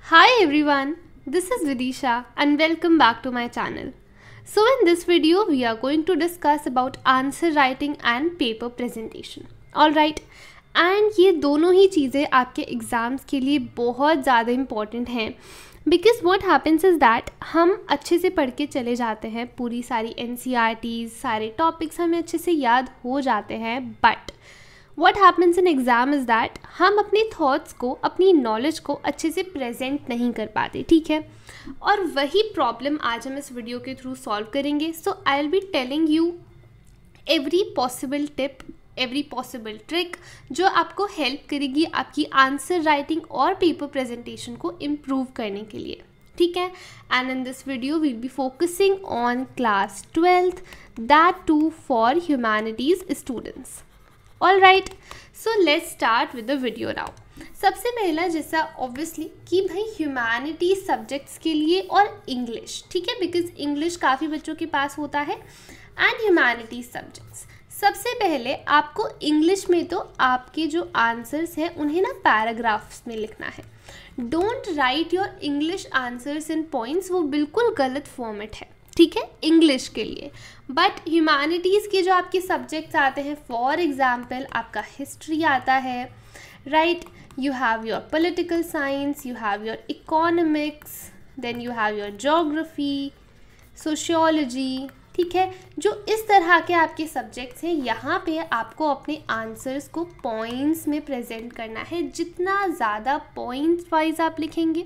Hi everyone, this is Vidisha and welcome back to my channel. So in this video we are going to discuss about answer writing and paper presentation. Alright, and ये दोनों ही चीज़ें आपके exams के लिए बहुत ज़्यादा important हैं because what happens is that हम अच्छे से पढ़ के चले जाते हैं, पूरी सारी NCERTs सारे टॉपिक्स हमें अच्छे से याद हो जाते हैं, but what happens in exam is that हम अपने थॉट्स को, अपनी नॉलेज को अच्छे से प्रेजेंट नहीं कर पाते, ठीक है। और वही प्रॉब्लम आज हम इस वीडियो के थ्रू सॉल्व करेंगे। So I will be telling you every possible tip, every possible trick जो आपको हेल्प करेगी आपकी आंसर राइटिंग और पेपर प्रेजेंटेशन को इम्प्रूव करने के लिए, ठीक है। And in this video we'll be focusing on class 12th, that too for humanities students. All right, so let's start with the video now. सबसे पहला जैसा ऑब्वियसली कि भाई ह्यूमैनिटी सब्जेक्ट्स के लिए और इंग्लिश, ठीक है, बिकॉज इंग्लिश काफ़ी बच्चों के पास होता है एंड ह्यूमैनिटी सब्जेक्ट्स। सबसे पहले आपको इंग्लिश में तो आपके जो आंसर्स हैं उन्हें ना पैराग्राफ्स में लिखना है। Don't write your English answers in points, वो बिल्कुल गलत फॉर्मेट है, ठीक है, इंग्लिश के लिए। बट ह्यूमैनिटीज़ के जो आपके सब्जेक्ट्स आते हैं, फॉर एग्जाम्पल आपका हिस्ट्री आता है, right, you have your political science, you have your economics, then you have your geography, sociology, ठीक है। जो इस तरह के आपके सब्जेक्ट्स हैं, यहाँ पे आपको अपने आंसर्स को पॉइंट्स में प्रेजेंट करना है। जितना ज़्यादा पॉइंट्स वाइज आप लिखेंगे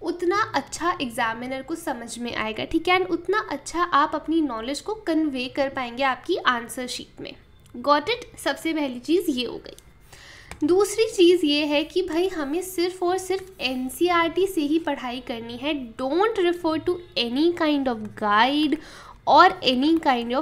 उतना अच्छा एग्जामिनर को समझ में आएगा, ठीक है, एंड उतना अच्छा आप अपनी नॉलेज को कन्वे कर पाएंगे आपकी आंसर शीट में। Got it. सबसे पहली चीज़ ये हो गई। दूसरी चीज़ ये है कि भाई हमें सिर्फ और सिर्फ NCERT से ही पढ़ाई करनी है। Don't refer to any kind of guide और any kind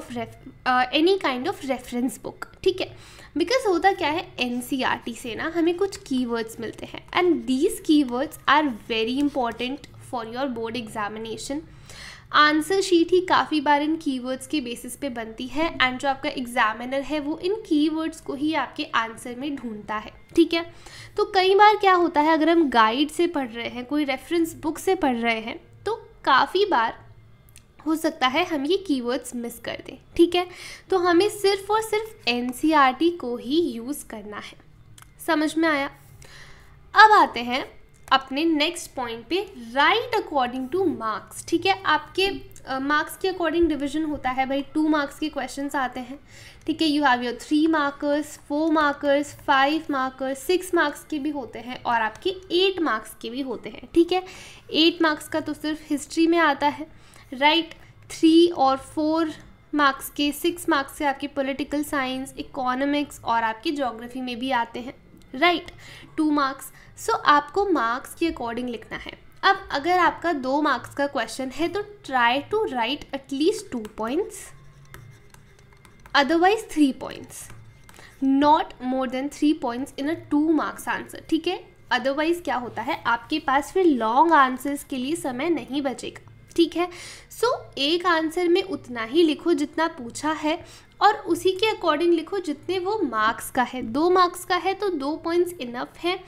of reference book, ठीक है। बिकॉज होता क्या है, NCERT से ना हमें कुछ कीवर्ड्स मिलते हैं and these keywords are very important for your board examination. Answer sheet ही काफ़ी बार इन कीवर्ड्स के बेसिस पे बनती है एंड जो आपका एग्जामिनर है वो इन कीवर्ड्स को ही आपके आंसर में ढूंढता है, ठीक है। तो कई बार क्या होता है, अगर हम गाइड से पढ़ रहे हैं, कोई रेफरेंस बुक से पढ़ रहे हैं, तो काफ़ी बार हो सकता है हम ये कीवर्ड्स मिस कर दें, ठीक है। तो हमें सिर्फ और सिर्फ NCERT को ही यूज़ करना है। समझ में आया। अब आते हैं अपने नेक्स्ट पॉइंट पे, राइट अकॉर्डिंग टू मार्क्स, ठीक है। आपके मार्क्स के अकॉर्डिंग डिवीजन होता है भाई। 2 मार्क्स के क्वेश्चंस आते हैं, ठीक है। You have your 3 markers, 4 markers, 5 markers, 6 marks के भी होते हैं और आपके 8 मार्क्स के भी होते हैं, ठीक है। 8 मार्क्स का तो सिर्फ हिस्ट्री में आता है, राइट। 3 और 4 मार्क्स के, 6 मार्क्स से आपके पॉलिटिकल साइंस, इकोनॉमिक्स और आपकी ज्योग्राफी में भी आते हैं, राइट। 2 मार्क्स। सो आपको मार्क्स के अकॉर्डिंग लिखना है। अब अगर आपका 2 मार्क्स का क्वेश्चन है तो try to write at least 2 points, otherwise 3 points, not more than 3 points in a 2 marks answer, ठीक है। अदरवाइज क्या होता है, आपके पास फिर लॉन्ग आंसर्स के लिए समय नहीं बचेगा, ठीक है। सो एक आंसर में उतना ही लिखो जितना पूछा है और उसी के अकॉर्डिंग लिखो जितने वो मार्क्स का है। 2 मार्क्स का है तो 2 पॉइंट्स इनफ है।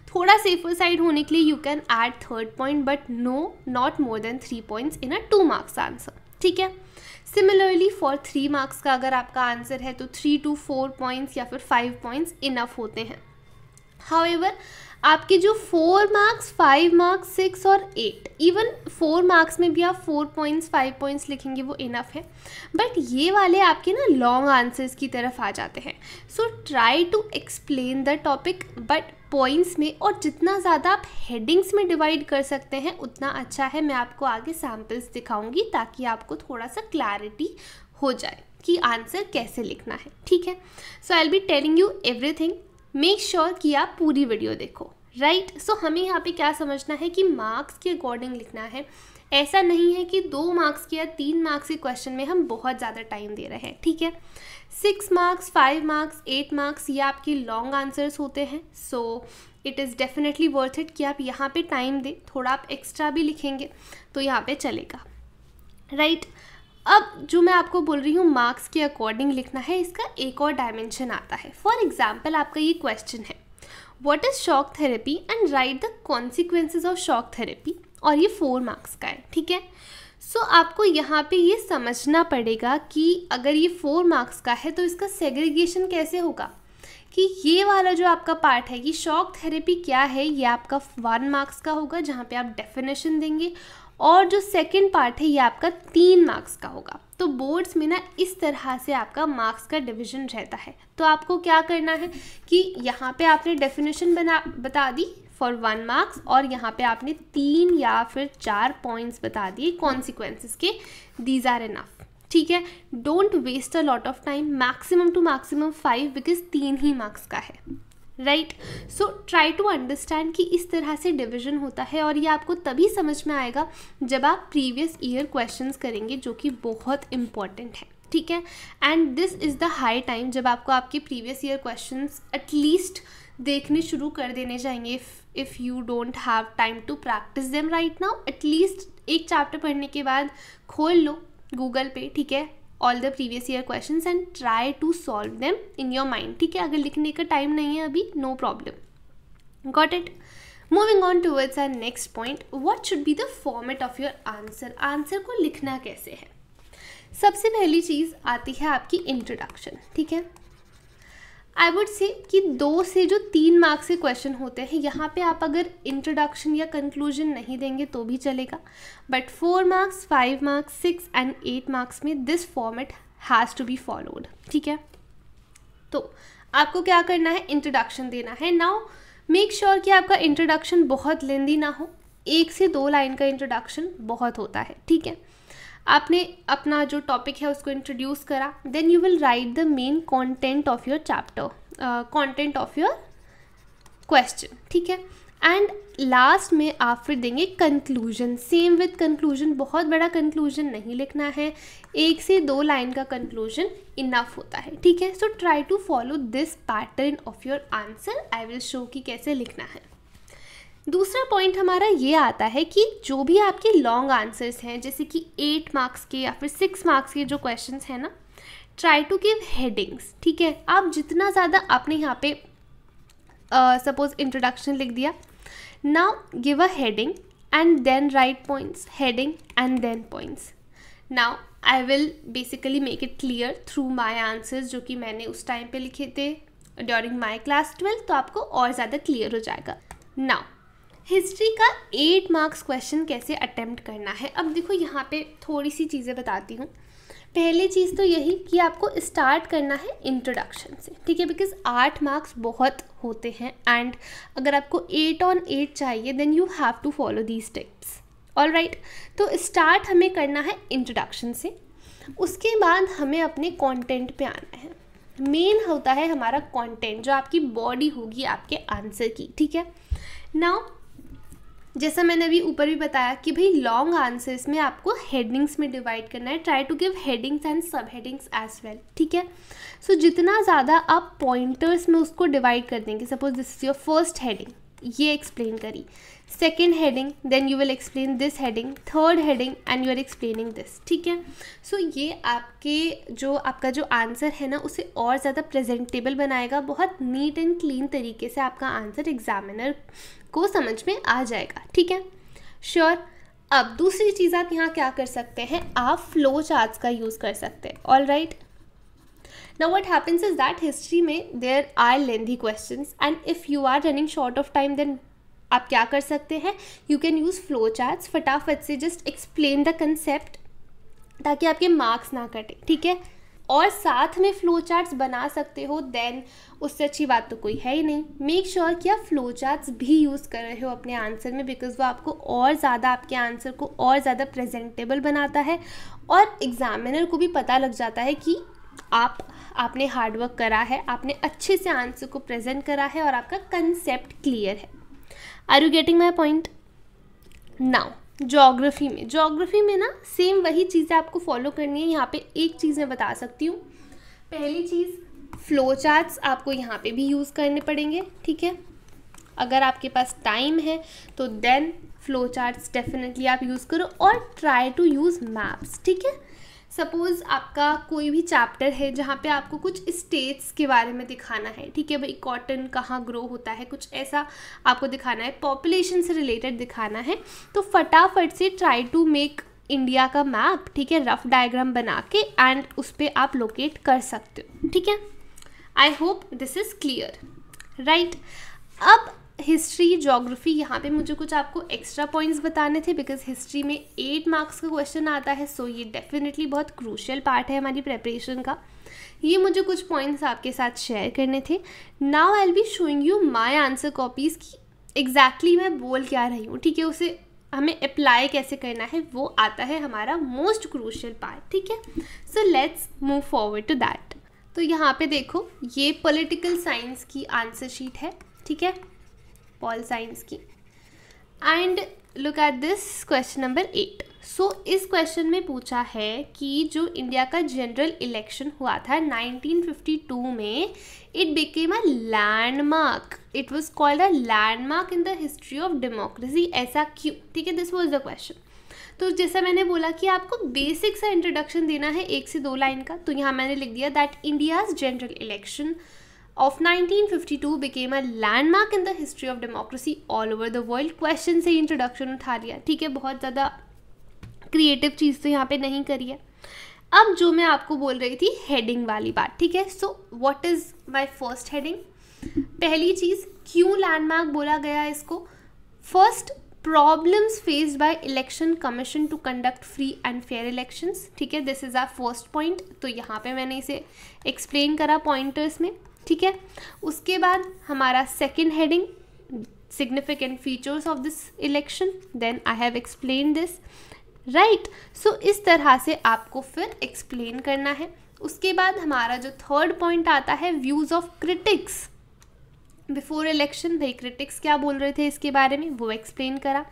थोड़ा सेफर साइड होने के लिए you can add 3rd point, but no, not more than 3 points in a 2 marks answer, ठीक है। सिमिलरली फॉर 3 मार्क्स का अगर आपका आंसर है तो 3 to 4 पॉइंट्स या फिर 5 पॉइंट्स इनफ होते हैं। हाउएवर आपके जो 4 मार्क्स, 5 मार्क्स, 6 और 8, इवन 4 मार्क्स में भी आप 4 पॉइंट्स, 5 पॉइंट्स लिखेंगे, वो इनफ है। बट ये वाले आपके ना लॉन्ग आंसर्स की तरफ आ जाते हैं। So try to explain the topic but points में, और जितना ज़्यादा आप हेडिंग्स में डिवाइड कर सकते हैं उतना अच्छा है। मैं आपको आगे सैम्पल्स दिखाऊंगी ताकि आपको थोड़ा सा क्लैरिटी हो जाए कि आंसर कैसे लिखना है, ठीक है। So I will be telling you everything. Make sure कि आप पूरी वीडियो देखो, राइट। सो हमें यहाँ पे क्या समझना है कि मार्क्स के अकॉर्डिंग लिखना है। ऐसा नहीं है कि 2 मार्क्स के या 3 मार्क्स के क्वेश्चन में हम बहुत ज़्यादा टाइम दे रहे हैं, ठीक है। 6 मार्क्स, 5 मार्क्स, 8 मार्क्स ये आपके लॉन्ग आंसर्स होते हैं। So it is definitely worth it कि आप यहाँ पे टाइम दें। थोड़ा आप एक्स्ट्रा भी लिखेंगे तो यहाँ पे चलेगा, राइट। अब जो मैं आपको बोल रही हूँ मार्क्स के अकॉर्डिंग लिखना है, इसका एक और डायमेंशन आता है। फॉर एग्जाम्पल आपका ये क्वेश्चन है, what is shock therapy and right the consequences of shock therapy, और ये 4 मार्क्स का है, ठीक है। सो आपको यहाँ पे ये समझना पड़ेगा कि अगर ये 4 मार्क्स का है तो इसका सेग्रीगेशन कैसे होगा, कि ये वाला जो आपका पार्ट है कि शॉक थेरेपी क्या है, ये आपका 1 मार्क्स का होगा जहाँ पे आप डेफिनेशन देंगे, और जो सेकंड पार्ट है ये आपका 3 मार्क्स का होगा। तो बोर्ड्स में ना इस तरह से आपका मार्क्स का डिवीजन रहता है। तो आपको क्या करना है कि यहाँ पे आपने डेफिनेशन बता दी फॉर 1 मार्क्स, और यहाँ पे आपने 3 या फिर 4 पॉइंट्स बता दिए कॉन्सिक्वेंसेस के, दीज आर इनफ, ठीक है। Don't waste a lot of time, maximum to maximum 5, because 3 ही मार्क्स का है, right. So try to understand कि इस तरह से डिवीजन होता है, और ये आपको तभी समझ में आएगा जब आप प्रीवियस ईयर क्वेश्चंस करेंगे, जो कि बहुत इंपॉर्टेंट है, ठीक है। And this is the high time जब आपको आपके प्रीवियस ईयर क्वेश्चंस एटलीस्ट देखने शुरू कर देने चाहिए। If you don't have time to practice them right now, at least एक चैप्टर पढ़ने के बाद खोल लो गूगल पे, ठीक है, all the previous year questions and try to solve them in your mind, ठीक है। अगर लिखने का टाइम नहीं है अभी, no problem, got it. Moving on towards our next point, what should be the format of your answer, answer को लिखना कैसे है। सबसे पहली चीज़ आती है आपकी इंट्रोडक्शन, ठीक है। आई वुड से कि 2 से जो 3 मार्क्स के क्वेश्चन होते हैं, यहाँ पे आप अगर इंट्रोडक्शन या कंक्लूजन नहीं देंगे तो भी चलेगा, but 4 marks, 5 marks, 6 and 8 marks में this format has to be followed, ठीक है। तो आपको क्या करना है, इंट्रोडक्शन देना है। नाउ मेक श्योर कि आपका इंट्रोडक्शन बहुत लेंदी ना हो, 1 से 2 लाइन का इंट्रोडक्शन बहुत होता है, ठीक है। आपने अपना जो टॉपिक है उसको इंट्रोड्यूस करा, then you will write the main content of your chapter, content of your question, ठीक है। एंड लास्ट में आप फिर देंगे कंक्लूजन, सेम विद कंक्लूजन, बहुत बड़ा कंक्लूजन नहीं लिखना है, 1 से 2 लाइन का कंक्लूजन इनफ होता है, ठीक है। So try to follow this pattern of your answer, I will show कि कैसे लिखना है। दूसरा पॉइंट हमारा ये आता है कि जो भी आपके लॉन्ग आंसर्स हैं, जैसे कि 8 मार्क्स के या फिर 6 मार्क्स के जो क्वेश्चंस हैं ना, ट्राई टू गिव हेडिंग्स, ठीक है। आप जितना ज़्यादा आपने यहाँ पे सपोज इंट्रोडक्शन लिख दिया, now give a heading and then write points, heading and then points. Now I will basically make it clear through my answers, जो कि मैंने उस टाइम पे लिखे थे ड्यूरिंग माई क्लास 12, तो आपको और ज़्यादा क्लियर हो जाएगा। नाउ हिस्ट्री का 8 मार्क्स क्वेश्चन कैसे अटेम्प्ट करना है। अब देखो यहाँ पे थोड़ी सी चीज़ें बताती हूँ। पहली चीज़ तो यही कि आपको स्टार्ट करना है इंट्रोडक्शन से, ठीक है, बिकॉज 8 मार्क्स बहुत होते हैं, एंड अगर आपको 8 on 8 चाहिए then you have to follow these steps, all right. तो स्टार्ट हमें करना है इंट्रोडक्शन से, उसके बाद हमें अपने कंटेंट पे आना है। मेन होता है हमारा कंटेंट, जो आपकी बॉडी होगी आपके आंसर की, ठीक है। नाउ जैसा मैंने अभी ऊपर भी बताया कि भाई लॉन्ग आंसर्स में आपको हेडिंग्स में डिवाइड करना है, try to give headings and subheadings as well, ठीक है। सो जितना ज़्यादा आप पॉइंटर्स में उसको डिवाइड कर देंगे, suppose this is your first heading, ये एक्सप्लेन करी, second heading, then you will explain this heading, third heading and you are explaining this, ठीक है। सो ये आपका जो आंसर है ना, उसे और ज़्यादा प्रेजेंटेबल बनाएगा, बहुत नीट एंड क्लीन तरीके से आपका आंसर एग्जामिनर को समझ में आ जाएगा, ठीक है, श्योर। अब दूसरी चीज़ आप यहाँ क्या कर सकते हैं, आप फ्लो चार्ट्स का यूज़ कर सकते हैं, all right. Now what happens is that history में there are lengthy questions, and if you are running short of time then आप क्या कर सकते हैं, you can use flow charts, फटाफट से जस्ट एक्सप्लेन द कंसेप्ट ताकि आपके मार्क्स ना कटे, ठीक है। और साथ में फ्लो चार्ट्स बना सकते हो, देन उससे अच्छी बात तो कोई है ही नहीं। मेक श्योर कि आप फ्लो चार्ट्स भी यूज़ कर रहे हो अपने आंसर में, बिकॉज वो आपको और ज़्यादा आपके आंसर को और ज़्यादा प्रेजेंटेबल बनाता है, और एग्जामिनर को भी पता लग जाता है कि आपने हार्डवर्क करा है, आपने अच्छे से आंसर को प्रेजेंट करा है और आपका कंसेप्ट क्लियर है। Are you getting my point? Now geography में ना सेम वही चीज़ें आपको फॉलो करनी है। यहाँ पे एक चीज़ मैं बता सकती हूँ, पहली चीज़ फ्लो चार्ट्स आपको यहाँ पे भी यूज़ करने पड़ेंगे, ठीक है। अगर आपके पास टाइम है तो देन फ्लो चार्ट्स डेफिनेटली आप यूज़ करो, और ट्राई टू यूज़ मैप्स, ठीक है। सपोज़ आपका कोई भी चैप्टर है जहाँ पे आपको कुछ स्टेट्स के बारे में दिखाना है, ठीक है भाई, कॉटन कहाँ ग्रो होता है, कुछ ऐसा आपको दिखाना है, पॉपुलेशन से रिलेटेड दिखाना है, तो फटाफट से ट्राई टू मेक इंडिया का मैप, ठीक है, रफ डायग्राम बना के एंड उस पर आप लोकेट कर सकते हो, ठीक है। I hope this is clear, right. अब हिस्ट्री, ज्योग्राफी, यहाँ पे मुझे कुछ आपको एक्स्ट्रा पॉइंट्स बताने थे बिकॉज हिस्ट्री में 8 मार्क्स का क्वेश्चन आता है, सो ये डेफिनेटली बहुत क्रूशियल पार्ट है हमारी प्रेपरेशन का। ये मुझे कुछ पॉइंट्स आपके साथ शेयर करने थे। Now I will be showing you my answer copies की एग्जैक्टली मैं बोल क्या रही हूँ, ठीक है, उसे हमें अप्लाई कैसे करना है वो आता है हमारा मोस्ट क्रूशियल पार्ट, ठीक है। So let's move forward to that. तो यहाँ पे देखो, ये पॉलिटिकल साइंस की आंसर शीट है, ठीक है, पॉल साइंस की। And look at this question number 8। So इस क्वेश्चन में पूछा है कि जो इंडिया का जनरल इलेक्शन हुआ था 1952 में, it became a landmark, it was called a landmark in the history of democracy, ऐसा क्यों, ठीक है, दिस वाज द क्वेश्चन। तो जैसा मैंने बोला कि आपको बेसिक सा इंट्रोडक्शन देना है 1 से 2 लाइन का, तो यहाँ मैंने लिख दिया that India's general election of 1952 became a landmark in the history of democracy all over the world। Question से इंट्रोडक्शन उठा लिया, ठीक है, बहुत ज़्यादा क्रिएटिव चीज़ तो यहाँ पे नहीं करी है। अब जो मैं आपको बोल रही थी हेडिंग वाली बात, ठीक है। So what is my first heading? पहली चीज़, क्यों लैंडमार्क बोला गया इसको? First, problems faced by election commission to conduct free and fair elections, ठीक है, this is our first point. तो यहाँ पे मैंने इसे एक्सप्लेन करा पॉइंटर्स में, ठीक है। उसके बाद हमारा second heading, significant features of this election, then I have explain this, right. So इस तरह से आपको फिर एक्सप्लेन करना है। उसके बाद हमारा जो थर्ड पॉइंट आता है, views of critics before election, भाई क्रिटिक्स क्या बोल रहे थे इसके बारे में, वो एक्सप्लेन करा।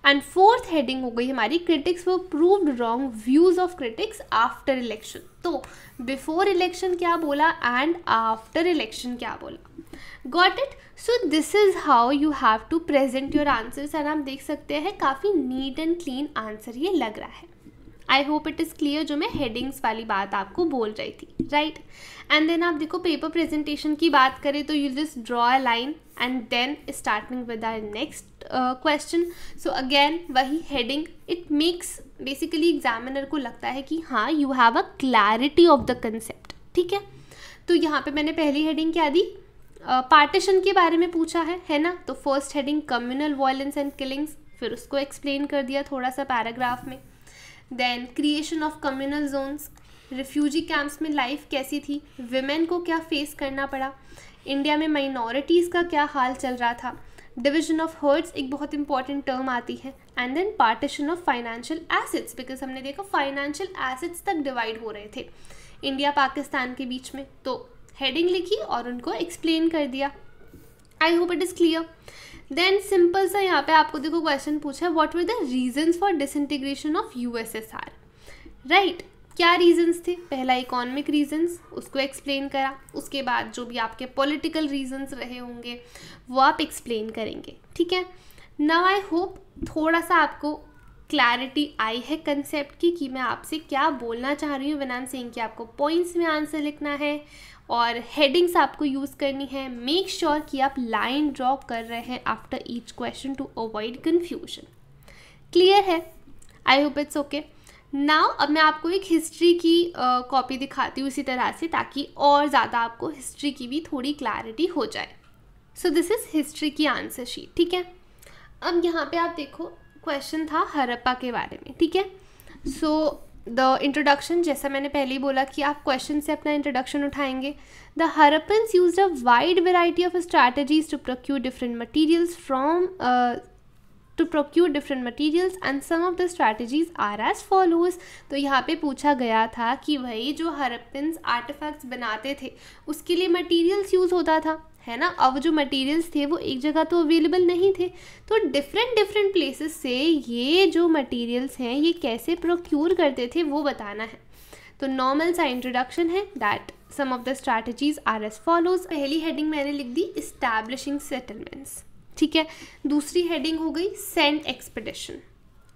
एंड फोर्थ हेडिंग हो गई हमारी, क्रिटिक्स वो proved wrong, views of critics after election. तो बिफोर इलेक्शन क्या बोला एंड आफ्टर इलेक्शन क्या बोला, got it. So this is how you have to present your answers. And आप देख सकते हैं काफ़ी नीट एंड क्लीन आंसर ये लग रहा है। I hope it is clear जो मैं हेडिंग्स वाली बात आपको बोल रही थी, राइट। एंड देन आप देखो, पेपर प्रेजेंटेशन की बात करें तो you just draw a line and then starting with our next question. So again वही heading, it makes basically examiner को लगता है कि हाँ you have a clarity of the concept, ठीक है। तो यहाँ पे मैंने पहली हेडिंग क्या दी, पार्टीशन के बारे में पूछा है ना। तो first heading communal violence and killings, फिर उसको एक्सप्लेन कर दिया थोड़ा सा पैराग्राफ में। Then creation of communal zones, refugee camps में लाइफ कैसी थी, विमेन को क्या फेस करना पड़ा, इंडिया में माइनॉरिटीज़ का क्या हाल चल रहा था, डिविजन ऑफ हर्ड्स एक बहुत इंपॉर्टेंट टर्म आती है, and then partition of financial assets, because हमने देखा फाइनेंशियल एसेट्स तक डिवाइड हो रहे थे इंडिया पाकिस्तान के बीच में। तो हेडिंग लिखी और उनको एक्सप्लेन कर दिया। I hope it is clear. Then simple सा यहाँ पे आपको देखो क्वेश्चन पूछा है, what were the reasons for disintegration of USSR, right. क्या रीजंस थे? पहला इकोनॉमिक रीजंस, उसको एक्सप्लेन करा। उसके बाद जो भी आपके पॉलिटिकल रीजंस रहे होंगे वो आप एक्सप्लेन करेंगे, ठीक है। नाउ आई होप थोड़ा सा आपको क्लैरिटी आई है कंसेप्ट की कि मैं आपसे क्या बोलना चाह रही हूँ व्हेन आई एम सेइंग कि आपको पॉइंट्स में आंसर लिखना है और हेडिंग्स आपको यूज़ करनी है। मेक श्योर कि आप लाइन ड्रॉ कर रहे हैं after each question to avoid confusion. Clear है? I hope it's okay. Now अब मैं आपको एक हिस्ट्री की कॉपी दिखाती हूँ इसी तरह से, ताकि और ज़्यादा आपको हिस्ट्री की भी थोड़ी क्लैरिटी हो जाए। सो दिस इज़ हिस्ट्री की आंसर शीट, ठीक है। अब यहाँ पे आप देखो क्वेश्चन था हड़प्पा के बारे में, ठीक है। सो द इंट्रोडक्शन, जैसा मैंने पहले ही बोला कि आप क्वेश्चन से अपना इंट्रोडक्शन उठाएंगे। The Harappans used a wide variety of strategies to procure different materials and some of the strategies are as follows. तो यहाँ पे पूछा गया था कि भाई जो हड़प्पन्स आर्टिफैक्ट्स बनाते थे उसके लिए मटीरियल्स यूज़ होता था, है ना। अब जो मटेरियल्स थे वो एक जगह तो अवेलेबल नहीं थे, तो डिफरेंट प्लेसेस से ये जो मटेरियल्स हैं ये कैसे प्रोक्यूर करते थे वो बताना है। तो नॉर्मल सा इंट्रोडक्शन है that some of the strategies are as follows. पहली हेडिंग मैंने लिख दी इस्टेब्लिशिंग सेटलमेंट्स, ठीक है। दूसरी हेडिंग हो गई send expedition,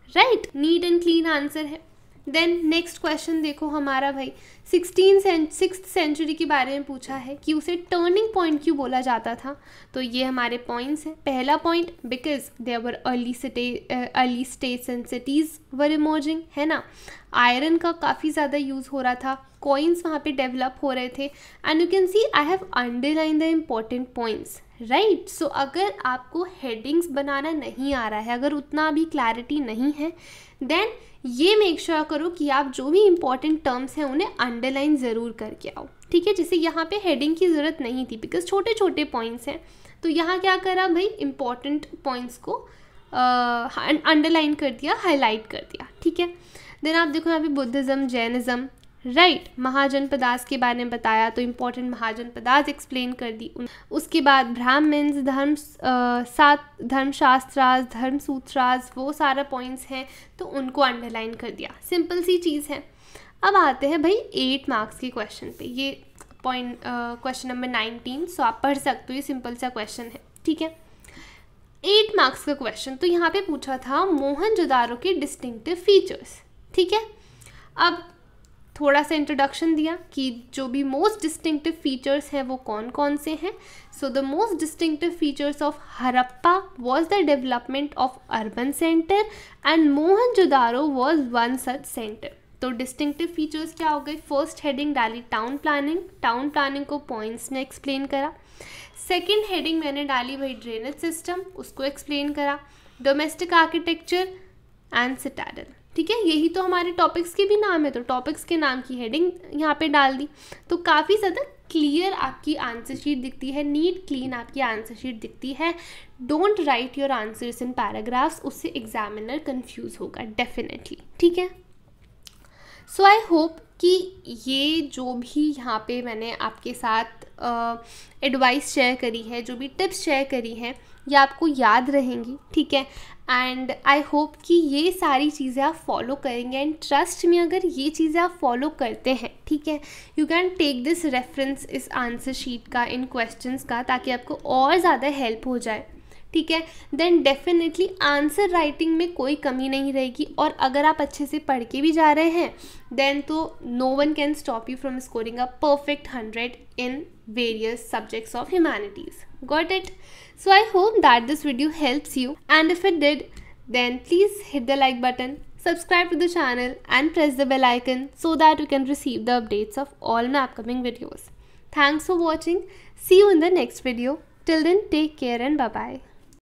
right. Neat and clean answer है। देन नेक्स्ट क्वेश्चन देखो हमारा भाई 6th सेंचुरी के बारे में पूछा है कि उसे टर्निंग पॉइंट क्यों बोला जाता था। तो ये हमारे पॉइंट्स हैं। पहला point, because there were early states and cities were emerging, है ना। आयरन का काफ़ी ज़्यादा यूज़ हो रहा था, कॉइन्स वहाँ पे डेवलप हो रहे थे। And you can see I have underline the important points, right. So अगर आपको हेडिंग्स बनाना नहीं आ रहा है, अगर उतना अभी क्लैरिटी नहीं है, देन ये मेक श्योर करो कि आप जो भी इंपॉर्टेंट टर्म्स हैं उन्हें अंडरलाइन ज़रूर करके आओ, ठीक है। जैसे यहाँ पे हेडिंग की ज़रूरत नहीं थी बिकॉज छोटे छोटे पॉइंट्स हैं, तो यहाँ क्या करा भाई, इंपॉर्टेंट पॉइंट्स को अंडरलाइन कर दिया, हाईलाइट कर दिया, ठीक है। देन आप देखो यहाँ पे बुद्धिज़्म, जैनिज़्म, राइट, महाजनपदास के बारे में बताया, तो इम्पॉर्टेंट महाजनपदास एक्सप्लेन कर दी। उसके बाद ब्राह्मण्स, धर्मशास्त्रास, धर्मसूत्रास, वो सारा पॉइंट्स हैं तो उनको अंडरलाइन कर दिया। सिंपल सी चीज़ है। अब आते हैं भाई 8 मार्क्स के क्वेश्चन पे। ये पॉइंट क्वेश्चन नंबर 19, सो आप पढ़ सकते हो, ये सिंपल सा क्वेश्चन है, ठीक है। 8 मार्क्स का क्वेश्चन। तो यहाँ पे पूछा था मोहनजोदारो के डिस्टिंक्टिव फीचर्स, ठीक है। अब थोड़ा सा इंट्रोडक्शन दिया कि जो भी मोस्ट डिस्टिंक्टिव फीचर्स हैं वो कौन कौन से हैं। So the most distinctive features of Harappa was the development of urban centre and Mohenjodaro was one such centre. तो डिस्टिंक्टिव फीचर्स क्या हो गए, फर्स्ट हेडिंग डाली टाउन प्लानिंग, टाउन प्लानिंग को पॉइंट्स में एक्सप्लेन करा। सेकेंड हेडिंग मैंने डाली भाई ड्रेनेज सिस्टम, उसको एक्सप्लेन करा। डोमेस्टिक आर्किटेक्चर एंड सिटाडल, ठीक है। यही तो हमारे टॉपिक्स के भी नाम है, तो टॉपिक्स के नाम की हेडिंग यहाँ पे डाल दी। तो काफ़ी ज़्यादा क्लियर आपकी आंसर शीट दिखती है, नीट क्लीन आपकी आंसर शीट दिखती है। Don't write your answers in paragraphs, उससे एग्जामिनर कंफ्यूज होगा डेफिनेटली, ठीक है। सो आई होप कि ये जो भी यहाँ पे मैंने आपके साथ एडवाइस शेयर करी है, जो भी टिप्स शेयर करी हैं, ये आपको याद रहेंगी, ठीक है। एंड आई होप कि ये सारी चीज़ें आप फॉलो करेंगे। एंड ट्रस्ट में अगर ये चीज़ें आप फॉलो करते हैं, ठीक है, you can take this reference इस आंसर शीट का, इन क्वेश्चंस का, ताकि आपको और ज़्यादा हेल्प हो जाए, ठीक है। देन डेफिनेटली आंसर राइटिंग में कोई कमी नहीं रहेगी। और अगर आप अच्छे से पढ़ के भी जा रहे हैं, देन तो no one can stop you from scoring a perfect 100 in various subjects of humanities. Got it? So I hope that this video helps you, and if it did, then please hit the like button, subscribe to the channel and press the bell icon so that you can receive the updates of all my upcoming videos. Thanks for watching. See you in the next video. Till then, take care and bye bye.